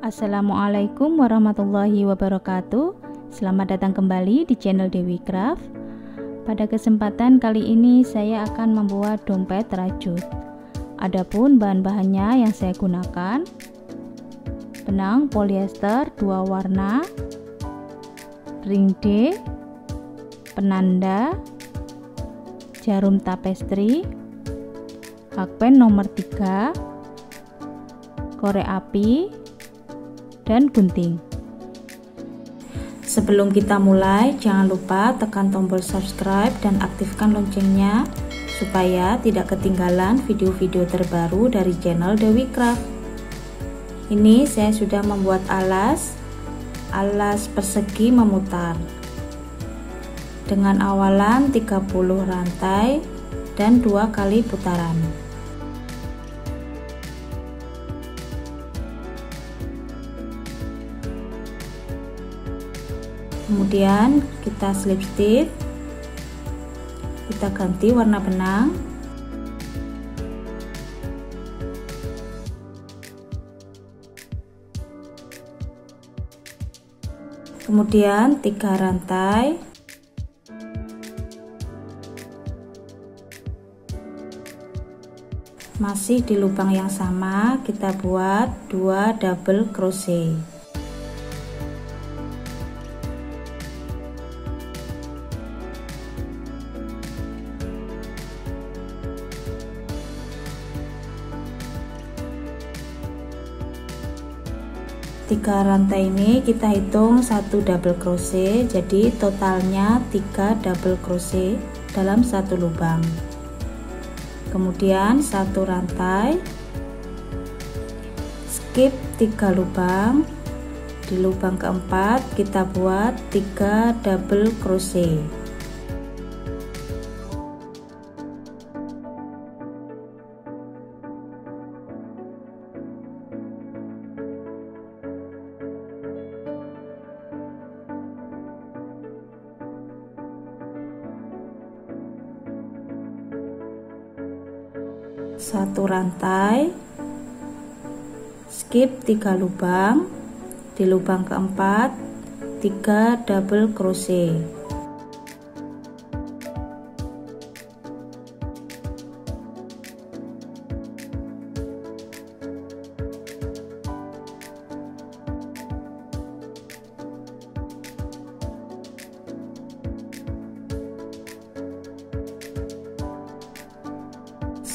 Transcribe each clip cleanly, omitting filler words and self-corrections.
Assalamualaikum warahmatullahi wabarakatuh. Selamat datang kembali di channel Dewi Craft. Pada kesempatan kali ini saya akan membuat dompet rajut. Adapun bahan-bahannya yang saya gunakan: benang polyester 2 warna, ring D, penanda, jarum tapestri, hakpen nomor 3, korek api, dan gunting. Sebelum kita mulai, jangan lupa tekan tombol subscribe dan aktifkan loncengnya supaya tidak ketinggalan video-video terbaru dari channel Dewi Craft. Ini saya sudah membuat alas persegi memutar dengan awalan 30 rantai dan 2 kali putaran. Kemudian kita slip stitch, kita ganti warna benang, kemudian 3 rantai, masih di lubang yang sama kita buat 2 double crochet. Tiga rantai ini kita hitung 1 double crochet, jadi totalnya 3 double crochet dalam satu lubang. Kemudian 1 rantai, skip 3 lubang, di lubang keempat kita buat 3 double crochet. Satu rantai, skip 3 lubang, di lubang keempat 3 double crochet.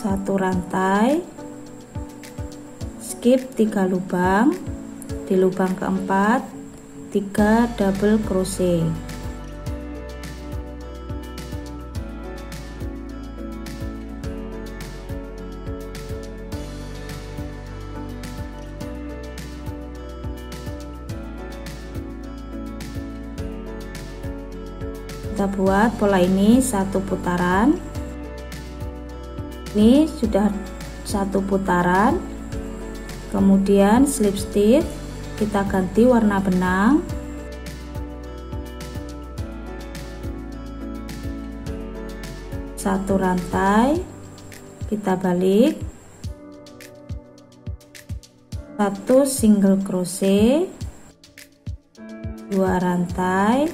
Satu rantai, skip 3 lubang, di lubang keempat 3 double crochet. Kita buat pola ini 1 putaran. Ini sudah 1 putaran, kemudian slip stitch, kita ganti warna benang, satu rantai, kita balik, 1 single crochet, 2 rantai,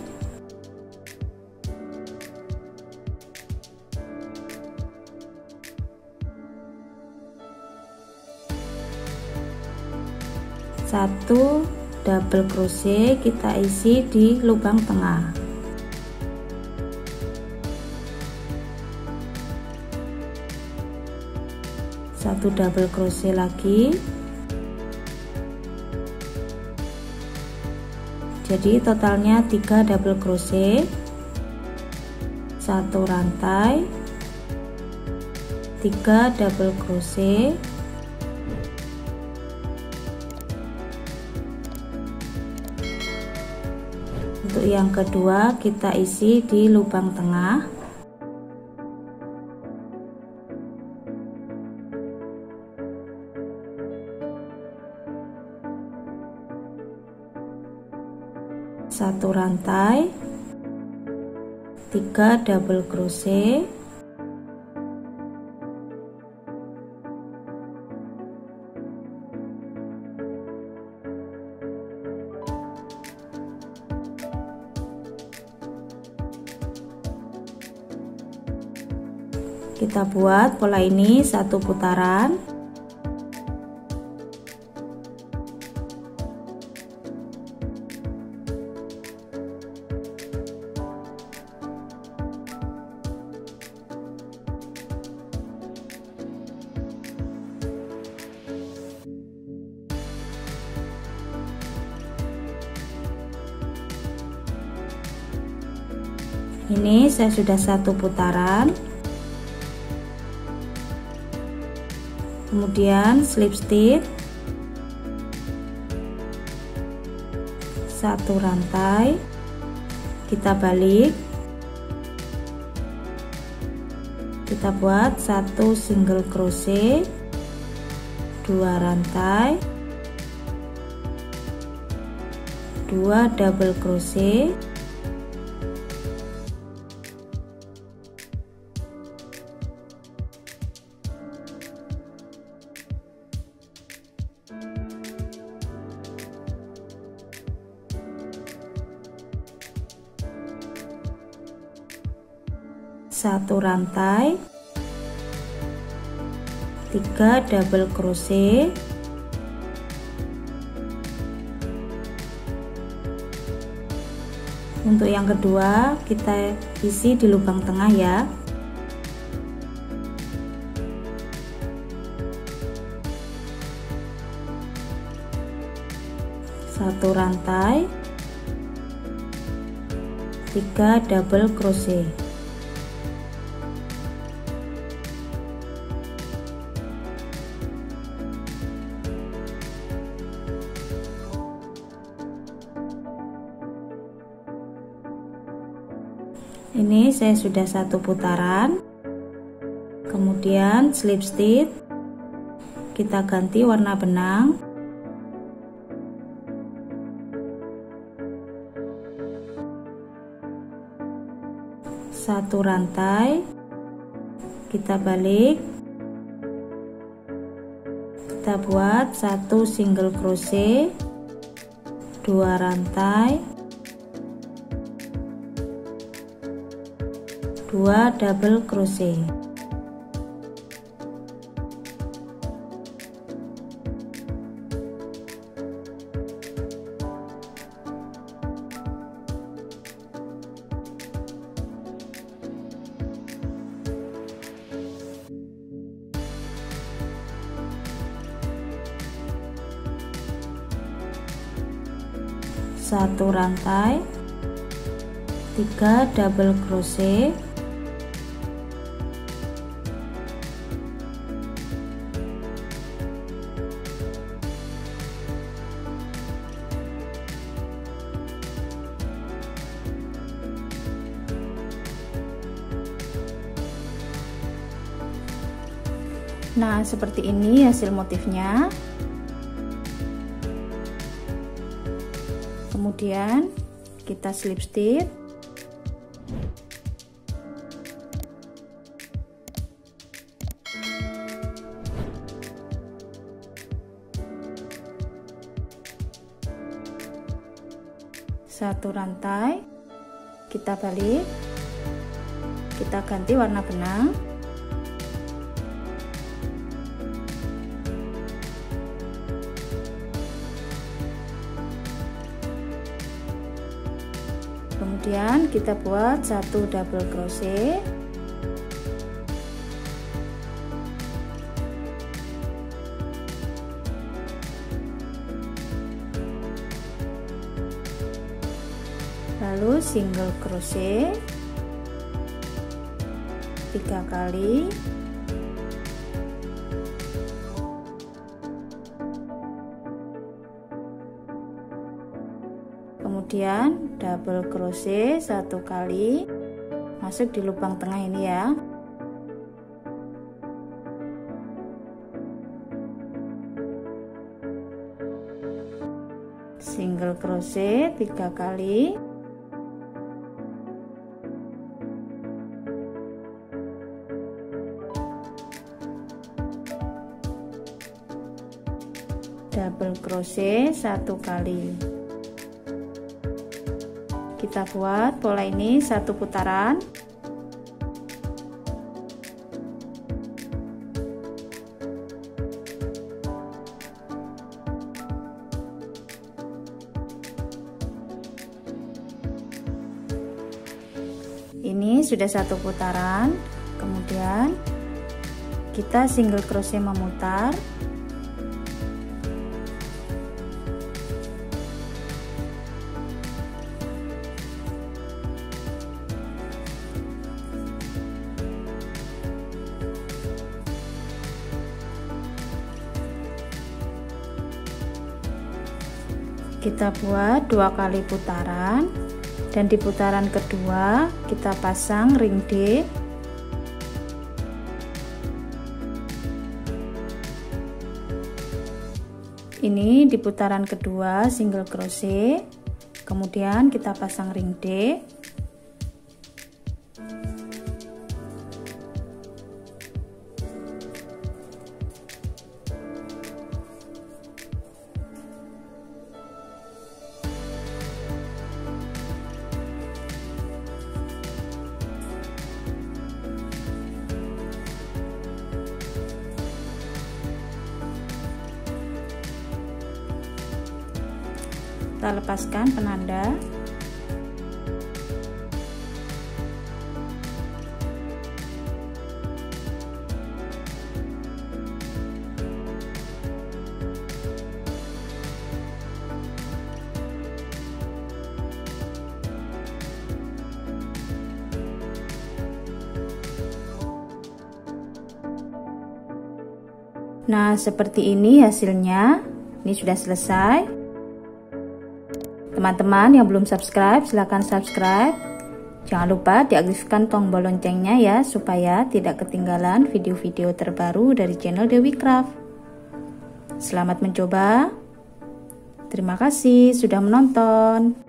satu double crochet, kita isi di lubang tengah. Satu double crochet lagi, jadi totalnya 3 double crochet, 1 rantai, 3 double crochet, untuk yang kedua kita isi di lubang tengah. Satu rantai, 3 double crochet, Kita buat pola ini 1 putaran. Ini saya sudah 1 putaran. Kemudian slip stitch 1 rantai, kita balik, kita buat 1 single crochet, 2 rantai, 2 double crochet, satu rantai, 3 double crochet, untuk yang kedua kita isi di lubang tengah ya. Satu rantai, 3 double crochet. Ini saya sudah 1 putaran. Kemudian slip stitch, kita ganti warna benang. Satu rantai, kita balik, kita buat 1 single crochet, 2 rantai, 2 double crochet. Satu rantai, 3 double crochet, nah seperti ini hasil motifnya. Kemudian kita slip stitch, satu rantai, kita balik, kita ganti warna benang. Kemudian kita buat 1 double crochet, lalu single crochet 3 kali, kemudian double crochet 1 kali, masuk di lubang tengah ini ya. Single crochet 3 kali, double crochet 1 kali. Kita buat pola ini 1 putaran. Ini sudah satu putaran, kemudian kita single crochet memutar. Kita buat 2 kali putaran, dan di putaran kedua kita pasang ring D. Ini di putaran kedua single crochet, kemudian kita pasang ring D. Kita lepaskan penanda. Nah, seperti ini hasilnya. Ini sudah selesai. Teman-teman yang belum subscribe, silahkan subscribe. Jangan lupa diaktifkan tombol loncengnya ya, supaya tidak ketinggalan video-video terbaru dari channel Dewi Craft. Selamat mencoba. Terima kasih sudah menonton.